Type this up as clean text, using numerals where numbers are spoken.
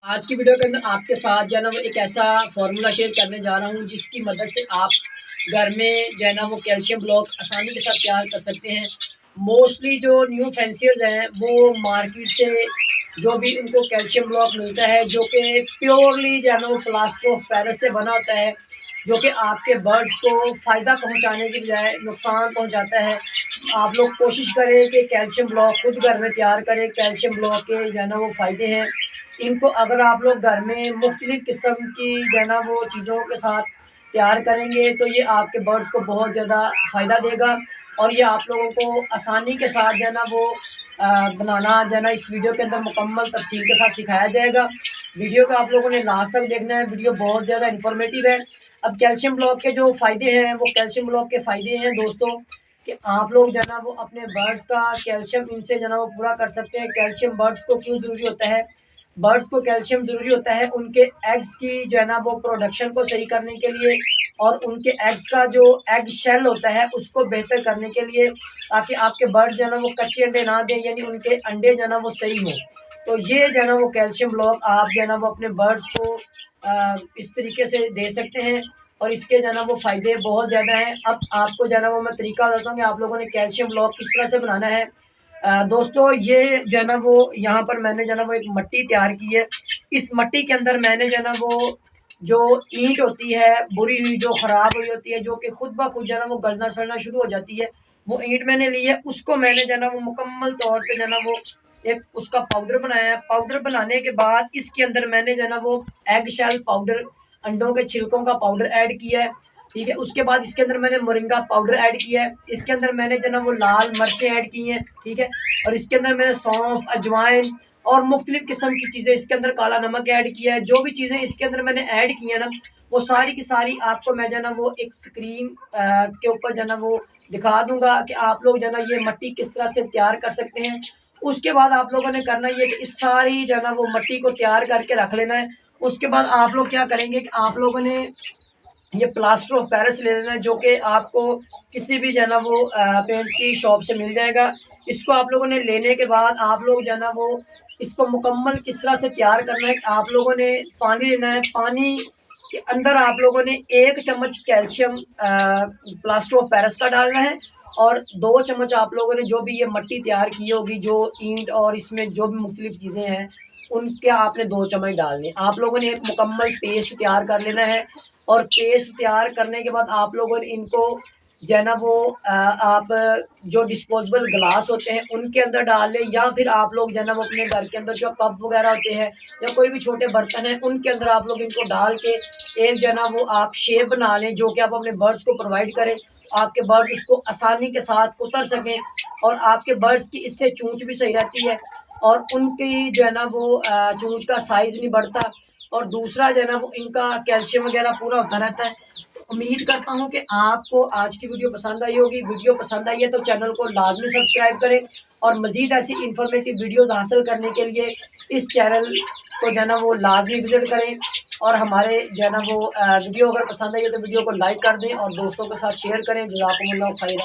आज की वीडियो के अंदर आपके साथ जो है ना वो एक ऐसा फार्मूला शेयर करने जा रहा हूँ जिसकी मदद से आप घर में जो है ना वो कैल्शियम ब्लॉक आसानी के साथ तैयार कर सकते हैं। मोस्टली जो न्यू फैंसियर्स हैं वो मार्केट से जो भी उनको कैल्शियम ब्लॉक मिलता है जो कि प्योरली जो है ना वो प्लास्टर ऑफ पेरिस से बना होता है, जो कि आपके बर्ड्स को फ़ायदा पहुंचाने की बजाय नुकसान पहुंचाता है। आप लोग कोशिश करें कि कैल्शियम ब्लॉक खुद घर में तैयार करें। कैल्शियम ब्लॉक के जो है ना वो फ़ायदे हैं, इनको अगर आप लोग घर में मुख्तलिफ़ किस्म की जो है ना वो चीज़ों के साथ तैयार करेंगे तो ये आपके बर्ड्स को बहुत ज़्यादा फ़ायदा देगा और ये आप लोगों को आसानी के साथ जो है ना वो बनाना जो है ना इस वीडियो के अंदर मुकम्मल तफसील के साथ सिखाया जाएगा। वीडियो को आप लोगों ने लास्ट तक देखना है, वीडियो बहुत ज़्यादा इन्फॉर्मेटिव है। अब कैल्शियम ब्लॉक के जो फ़ायदे हैं वो कैल्शियम ब्लॉक के फ़ायदे हैं दोस्तों कि आप लोग जो है ना वो अपने बर्ड्स का कैल्शियम इनसे जो है ना वो पूरा कर सकते हैं। कैल्शियम बर्ड्स को क्यों ज़रूरी होता है? बर्ड्स को कैल्शियम ज़रूरी होता है उनके एग्स की जो है ना वो प्रोडक्शन को सही करने के लिए और उनके एग्स का जो एग शेल होता है उसको बेहतर करने के लिए, ताकि आपके बर्ड्स जो है ना वो कच्चे अंडे ना दें, यानी उनके अंडे जो है ना वो सही हों। तो ये जो है ना वो कैल्शियम ब्लॉक आप जो है ना वो अपने बर्ड्स को इस तरीके से दे सकते हैं और इसके जो है ना वो फ़ायदे बहुत ज़्यादा हैं। अब आपको जो है ना वो मैं तरीका बताता हूँ कि आप लोगों ने कैल्शियम ब्लॉक किस तरह से बनाना है। दोस्तों ये जो है ना वो यहाँ पर मैंने जो है ना वो एक मट्टी तैयार की है। इस मट्टी के अंदर मैंने जो है ना वो जो ईंट होती है बुरी हुई जो ख़राब हुई होती है, जो कि खुद ब खुद जो है ना वो गलना सड़ना शुरू हो जाती है, वो ईंट मैंने ली है। उसको मैंने जो है ना वो मुकम्मल तौर पे जो है ना वो एक उसका पाउडर बनाया है। पाउडर बनाने के बाद इसके अंदर मैंने जो है ना वो एग शेल पाउडर, अंडों के छिलकों का पाउडर ऐड किया है। ठीक है, उसके बाद इसके अंदर मैंने मोरिंगा पाउडर ऐड किया है। इसके अंदर मैंने जो है ना वो लाल मिर्चें ऐड की हैं। ठीक है, और इसके अंदर मैंने सौंफ, अजवाइन और मुख्तलिफ़ किस्म की चीज़ें, इसके अंदर काला नमक ऐड किया है। जो भी चीज़ें इसके अंदर मैंने ऐड की हैं ना, वो सारी की सारी आपको मैं जो है ना वो एक स्क्रीन के ऊपर जो है ना वो दिखा दूँगा कि आप लोग जो है ना ये मट्टी किस तरह से तैयार कर सकते हैं। उसके बाद आप लोगों ने करना ये है कि इस सारी जो है ना वो मट्टी को तैयार करके रख लेना है। उसके बाद आप लोग क्या करेंगे कि आप लोगों ने ये प्लास्टर ऑफ पेरिस ले लेना है, जो कि आपको किसी भी जो है ना वो पेंट की शॉप से मिल जाएगा। इसको आप लोगों ने लेने के बाद आप लोग जो है ना वो इसको मुकम्मल किस तरह से तैयार करना है। आप लोगों ने पानी लेना है, पानी के अंदर आप लोगों ने 1 चम्मच कैल्शियम प्लास्टर ऑफ पेरिस का डालना है और 2 चम्मच आप लोगों ने जो भी ये मट्टी तैयार की होगी, जो ईंट और इसमें जो भी मुख्तलिफ़ चीज़ें हैं, उनके आपने 2 चम्मच डालने। आप लोगों ने एक मुकम्मल पेस्ट तैयार कर लेना है और पेस्ट तैयार करने के बाद आप लोगों ने इनको जो है ना वो आप जो डिस्पोजेबल ग्लास होते हैं उनके अंदर डाल लें, या फिर आप लोग जो है ना वो अपने घर के अंदर जो कप वगैरह होते हैं या कोई भी छोटे बर्तन हैं उनके अंदर आप लोग इनको डाल के एक जो है ना वो आप शेप बना लें, जो कि आप अपने बर्ड्स को प्रोवाइड करें। आपके बर्ड्स उसको आसानी के साथ उतर सकें और आपके बर्ड्स की इससे चोंच भी सही रहती है और उनकी जो है ना वो चोंच का साइज़ नहीं बढ़ता और दूसरा जो है ना वो इनका कैल्शियम वगैरह पूरा होता रहता है। तो उम्मीद करता हूँ कि आपको आज की वीडियो पसंद आई होगी। वीडियो पसंद आई है तो चैनल को लाज़मी सब्सक्राइब करें और मज़ीद ऐसी इन्फॉर्मेटिव वीडियोज़ हासिल करने के लिए इस चैनल को जो है ना वो लाज़मी विज़िट करें और हमारे जो है ना वो वीडियो अगर पसंद आई है तो वीडियो को लाइक कर दें और दोस्तों के साथ शेयर करें। जज़ाकुमुल्लाह खैर।